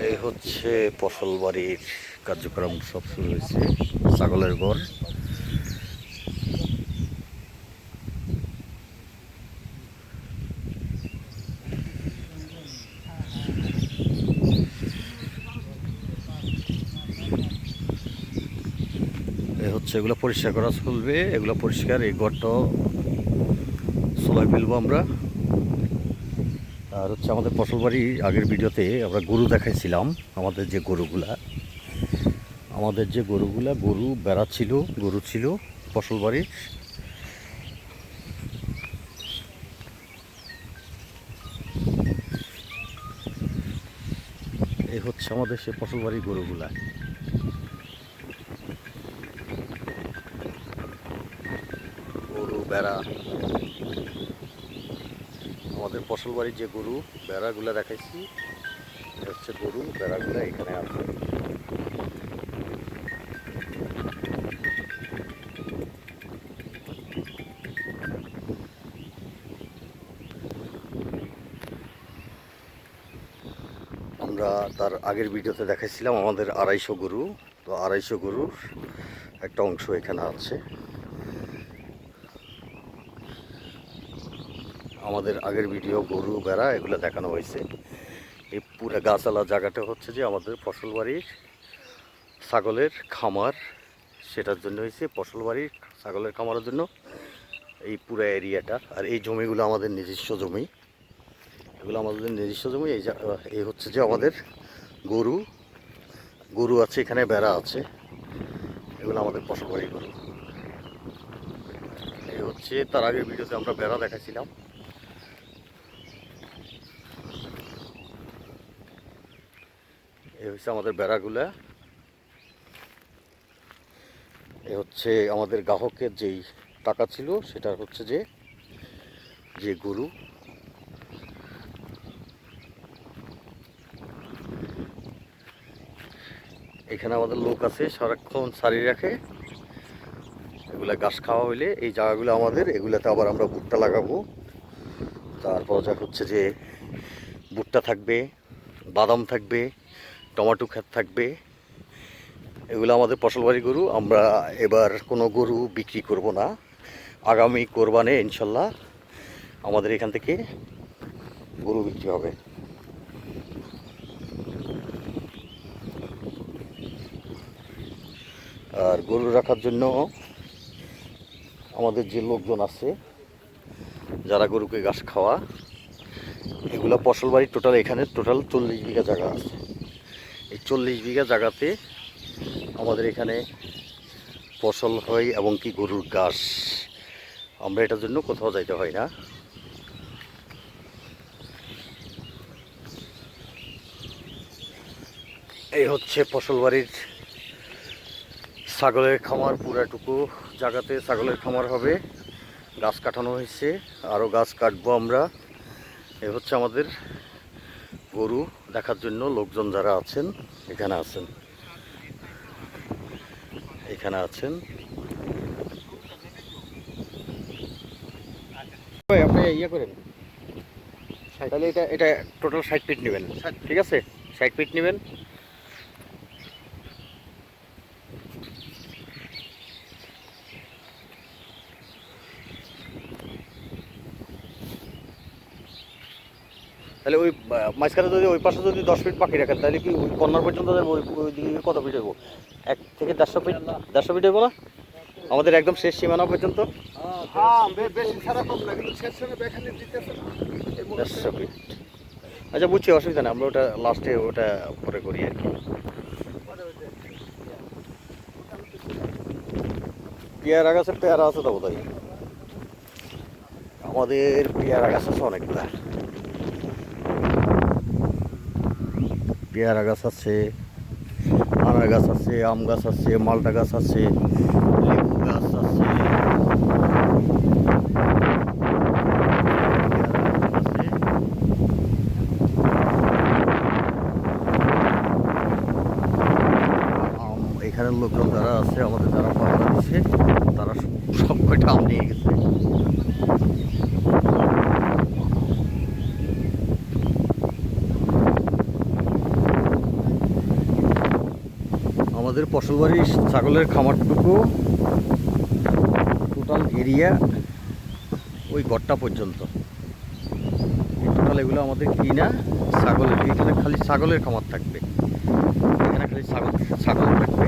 এই হচ্ছে ফসল বাড়ির কার্যক্রম সব শুরু হয়েছে। ছাগলের ঘর, এই হচ্ছে এগুলো পরিষ্কার করা চলবে। এগুলো পরিষ্কার, এই ঘরটা চলাই ফেলবো আমরা। আর হচ্ছে আমাদের ফসল বাড়ি আগের ভিডিওতে আমরা গরু দেখাইছিলাম। আমাদের যে গরুগুলা গরু বেড়া ছিল, গরু ছিল ফসল বাড়ির। এই হচ্ছে আমাদের সে ফসল বাড়ির গরুগুলা। গরু বেড়া, আমাদের ফসল বাড়ির যে গরু বেড়াগুলা দেখাইছি, হচ্ছে গরু বেড়াগুলা এখানে আছে। আমরা তার আগের ভিডিওতে দেখাইছিলাম আমাদের 250 গরু। তো 250 গরুর একটা অংশ এখানে আছে। আমাদের আগের ভিডিও গরু বেড়া এগুলো দেখানো হয়েছে। এই পুরো গাছালা জায়গাটা হচ্ছে যে আমাদের ফসল বাড়ির ছাগলের খামার, সেটার জন্য হয়েছে ফসল বাড়ির ছাগলের খামারের জন্য এই পুরো এরিয়াটা। আর এই জমিগুলো আমাদের নিজস্ব জমি, এগুলো আমাদের নিজস্ব জমি। এই হচ্ছে যে আমাদের গরু আছে, এখানে বেড়া আছে, এগুলো আমাদের ফসল বাড়ির গরু। এই হচ্ছে তার আগের ভিডিওতে আমরা বেড়া দেখাইছিলাম। এই হচ্ছে আমাদের বেড়াগুলা। এ হচ্ছে আমাদের গ্রাহকের যেই টাকা ছিল, সেটা হচ্ছে যে গরু। এখানে আমাদের লোক আছে, সারাক্ষণ সারি রাখে। এগুলা ঘাস খাওয়া হইলে এই জায়গাগুলো আমাদের, এগুলাতে আবার আমরা ভুট্টা লাগাবো। তারপর যা হচ্ছে যে ভুট্টা থাকবে, বাদাম থাকবে, টমেটো ক্ষেত থাকবে। এগুলো আমাদের ফসল বাড়ি গরু। আমরা এবার কোনো গরু বিক্রি করব না। আগামী কোরবানে ইনশাল্লাহ আমাদের এখান থেকে গরু বিক্রি হবে। আর গরু রাখার জন্য আমাদের যে লোকজন আছে, যারা গরুকে ঘাস খাওয়া, এগুলো ফসল বাড়ি এখানে টোটাল 40 বিঘা জায়গা আছে। এই 40 বিঘা জায়গাতে আমাদের এখানে ফসল হয় এবং কি গরুর ঘাস। আমরা এটার জন্য কোথাও যাইতে হয় না। এই হচ্ছে ফসল বাড়ির ছাগলের খামার। পুরাটুকু জায়গাতে ছাগলের খামার হবে। গাছ কাটানো হয়েছে, আরও গাছ কাটবো আমরা। এই হচ্ছে আমাদের গরু দেখার জন্য লোকজন যারা আছেন এখানে আছেন, আপনি ইয়ে করেন তাহলে এটা টোটাল 60 ফিট নেবেন, ঠিক আছে? 60 ফিট নেবেন। তাহলে ওই মাঝখানে যদি ওই পাশে যদি 10 ফিট বাকি রাখেন, তাহলে কি ওই কর্নার পর্যন্ত ওই দিকে কত ফিট হইব? 1 থেকে 150 ফিট, 150 ফিট হইব না আমাদের একদম শেষ সীমানা পর্যন্ত? 150 ফিট। আচ্ছা বুঝছি, অসুবিধা নেই। আমরা ওটা লাস্টে ওটা পরে করি আর কি। পেয়ারা আছে তো বোধহয়। আমাদের পেয়ারা গাছ আছে অনেকগুলা। পেয়ারা গাছ আছে, আনার গাছ আছে, আম গাছ আছে, মালটা গাছ আছে, লেবু গাছ আছে, এখানের লোকজন যারা আছে আমাদের, যারা পাহারা দিচ্ছে, তারা সব কয়টা আম নিয়ে গেছে। আমাদের ফসলবাড়ির ছাগলের খামারটুকু টোটাল এরিয়া ওই ঘরটা পর্যন্ত, টোটাল এগুলো আমাদের কিনা ছাগলের। এখানে খালি ছাগলের খামার থাকবে, এখানে খালি ছাগল থাকবে।